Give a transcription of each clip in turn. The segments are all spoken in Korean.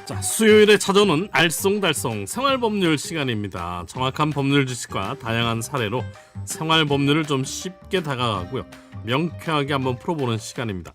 자, 수요일에 찾아오는 알쏭달쏭 생활법률 시간입니다. 정확한 법률 지식과 다양한 사례로 생활법률을 좀 쉽게 다가가고요, 명쾌하게 한번 풀어보는 시간입니다.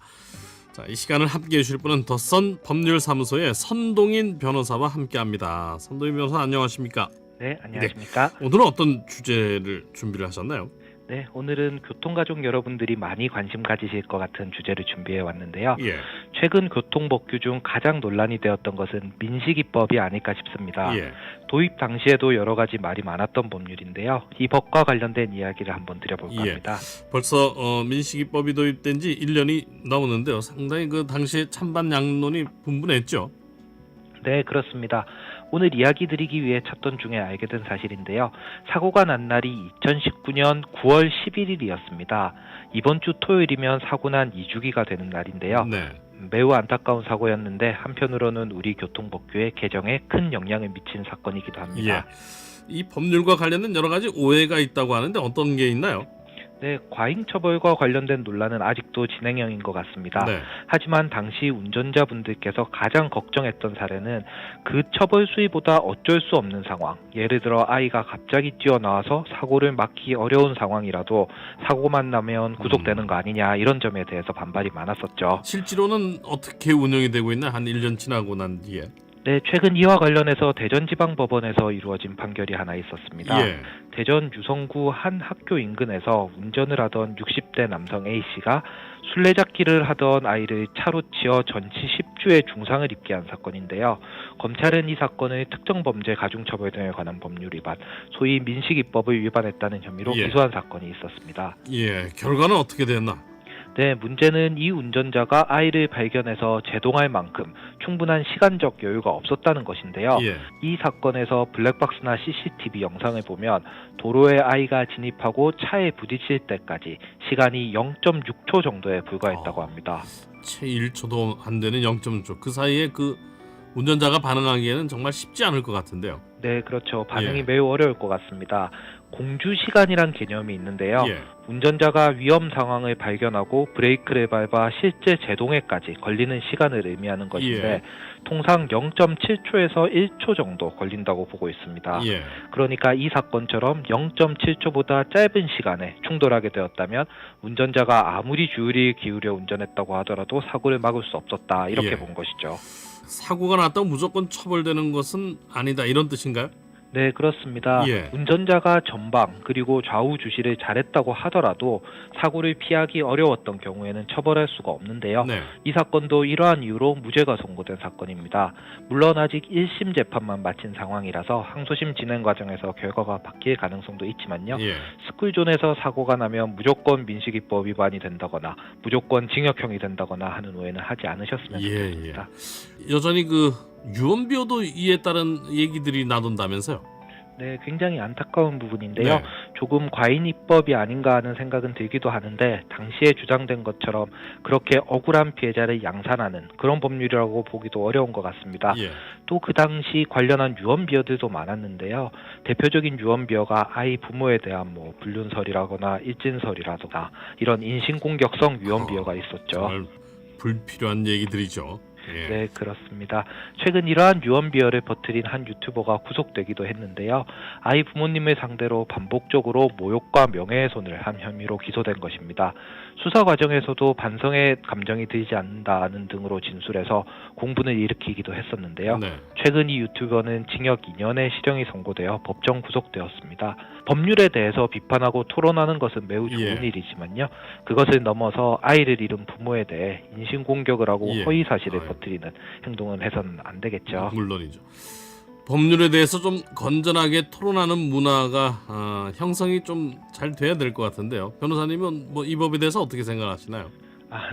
자, 이 시간을 함께해 주실 분은 더선 법률사무소의 선동인 변호사와 함께합니다. 선동인 변호사 안녕하십니까? 네, 안녕하십니까? 네, 오늘은 어떤 주제를 준비를 하셨나요? 네, 오늘은 교통가족 여러분들이 많이 관심 가지실 것 같은 주제를 준비해 왔는데요. 예, 최근 교통법규 중 가장 논란이 되었던 것은 민식이법이 아닐까 싶습니다. 예. 도입 당시에도 여러 가지 말이 많았던 법률인데요. 이 법과 관련된 이야기를 한번 드려볼까 예. 합니다. 벌써 민식이법이 도입된 지 1년이 넘었는데요. 상당히 그 당시에 찬반 양론이 분분했죠. 네, 그렇습니다. 오늘 이야기 드리기 위해 찾던 중에 알게 된 사실인데요. 사고가 난 날이 2019년 9월 11일이었습니다. 이번 주 토요일이면 사고 난 2주기가 되는 날인데요. 네. 매우 안타까운 사고였는데 한편으로는 우리 교통법규의 개정에 큰 영향을 미친 사건이기도 합니다. 예. 이 법률과 관련된 여러 가지 오해가 있다고 하는데 어떤 게 있나요? 네, 과잉처벌과 관련된 논란은 아직도 진행형인 것 같습니다. 네. 하지만 당시 운전자분들께서 가장 걱정했던 사례는 그 처벌 수위보다 어쩔 수 없는 상황, 예를 들어 아이가 갑자기 뛰어나와서 사고를 막기 어려운 상황이라도 사고만 나면 구속되는 거 아니냐, 이런 점에 대해서 반발이 많았었죠. 실제로는 어떻게 운영이 되고 있나? 한 1년 지나고 난 뒤에. 네, 최근 이와 관련해서 대전지방법원에서 이루어진 판결이 하나 있었습니다. 예. 대전 유성구 한 학교 인근에서 운전을 하던 60대 남성 A씨가 술래잡기를 하던 아이를 차로 치어 전치 10주의 중상을 입게 한 사건인데요. 검찰은 이 사건을 특정범죄 가중처벌 등에 관한 법률 위반, 소위 민식이법을 위반했다는 혐의로 예. 기소한 사건이 있었습니다. 예. 결과는 어떻게 됐나? 네, 문제는 이 운전자가 아이를 발견해서 제동할 만큼 충분한 시간적 여유가 없었다는 것인데요. 예. 이 사건에서 블랙박스나 CCTV 영상을 보면 도로에 아이가 진입하고 차에 부딪힐 때까지 시간이 0.6초 정도에 불과했다고 합니다. 채 1초도 안 되는 0.6초. 그 사이에 그 운전자가 반응하기에는 정말 쉽지 않을 것 같은데요. 네, 그렇죠. 반응이 예. 매우 어려울 것 같습니다. 공주시간이란 개념이 있는데요. 예. 운전자가 위험 상황을 발견하고 브레이크를 밟아 실제 제동에까지 걸리는 시간을 의미하는 것인데 예. 통상 0.7초에서 1초 정도 걸린다고 보고 있습니다. 예. 그러니까 이 사건처럼 0.7초보다 짧은 시간에 충돌하게 되었다면 운전자가 아무리 주의를 기울여 운전했다고 하더라도 사고를 막을 수 없었다, 이렇게 예. 본 것이죠. 사고가 났다고 무조건 처벌되는 것은 아니다, 이런 뜻인가요? 네, 그렇습니다. 예. 운전자가 전방 그리고 좌우 주시를 잘했다고 하더라도 사고를 피하기 어려웠던 경우에는 처벌할 수가 없는데요. 네. 이 사건도 이러한 이유로 무죄가 선고된 사건입니다. 물론 아직 1심 재판만 마친 상황이라서 항소심 진행 과정에서 결과가 바뀔 가능성도 있지만요. 예. 스쿨존에서 사고가 나면 무조건 민식이법 위반이 된다거나 무조건 징역형이 된다거나 하는 오해는 하지 않으셨으면 좋겠습니다. 여전히 그 유언비어도 이에 따른 얘기들이 나돈다면서요? 네, 굉장히 안타까운 부분인데요. 네. 조금 과잉 입법이 아닌가 하는 생각은 들기도 하는데 당시에 주장된 것처럼 그렇게 억울한 피해자를 양산하는 그런 법률이라고 보기도 어려운 것 같습니다. 예. 또 그 당시 관련한 유언비어들도 많았는데요. 대표적인 유언비어가 아이 부모에 대한 불륜설이라거나 일진설이라거나 이런 인신공격성 유언비어가 있었죠. 정말 불필요한 얘기들이죠. 예. 네, 그렇습니다. 최근 이러한 유언비어를 퍼뜨린 한 유튜버가 구속되기도 했는데요. 아이 부모님을 상대로 반복적으로 모욕과 명예훼손을 한 혐의로 기소된 것입니다. 수사 과정에서도 반성의 감정이 들지 않는다는 등으로 진술해서 공분을 일으키기도 했었는데요. 네. 최근 이 유튜버는 징역 2년의 실형이 선고되어 법정 구속되었습니다. 법률에 대해서 비판하고 토론하는 것은 매우 좋은 예. 일이지만요. 그것을 넘어서 아이를 잃은 부모에 대해 인신공격을 하고 예. 허위 사실을 퍼뜨리는 행동은 해서는 안 되겠죠. 물론이죠. 법률에 대해서 좀 건전하게 토론하는 문화가 형성이 좀 잘 돼야 될 것 같은데요. 변호사님은 이 법에 대해서 어떻게 생각하시나요?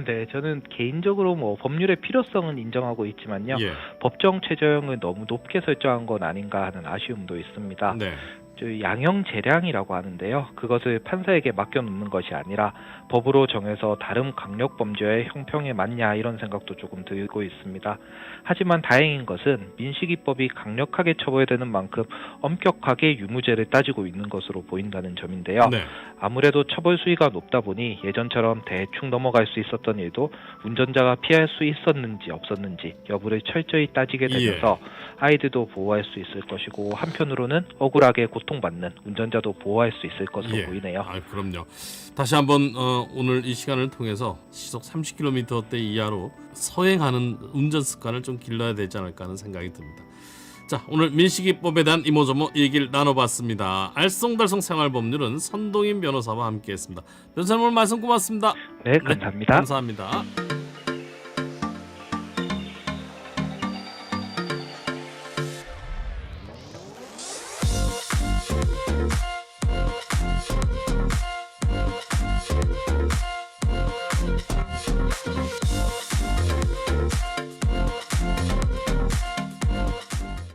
네, 저는 개인적으로 법률의 필요성은 인정하고 있지만요. 예. 법정 최저형을 너무 높게 설정한 건 아닌가 하는 아쉬움도 있습니다. 네. 양형 재량이라고 하는데요. 그것을 판사에게 맡겨놓는 것이 아니라 법으로 정해서 다른 강력 범죄의 형평에 맞냐 이런 생각도 조금 들고 있습니다. 하지만 다행인 것은 민식이법이 강력하게 처벌되는 만큼 엄격하게 유무죄를 따지고 있는 것으로 보인다는 점인데요. 네. 아무래도 처벌 수위가 높다 보니 예전처럼 대충 넘어갈 수 있었던 일도 운전자가 피할 수 있었는지 없었는지 여부를 철저히 따지게 되면서 아이들도 보호할 수 있을 것이고 한편으로는 억울하게 고통받는 운전자도 보호할 수 있을 것으로 보이네요. 아, 그럼요. 다시 한번 오늘 이 시간을 통해서 시속 30km대 이하로 서행하는 운전 습관을 좀 길러야 되지 않을까 하는 생각이 듭니다. 자, 오늘 민식이법에 대한 이모저모 얘기를 나눠봤습니다. 알쏭달쏭 생활법률은 선동인 변호사와 함께했습니다. 변호사님 오늘 말씀 고맙습니다. 네, 감사합니다. 감사합니다.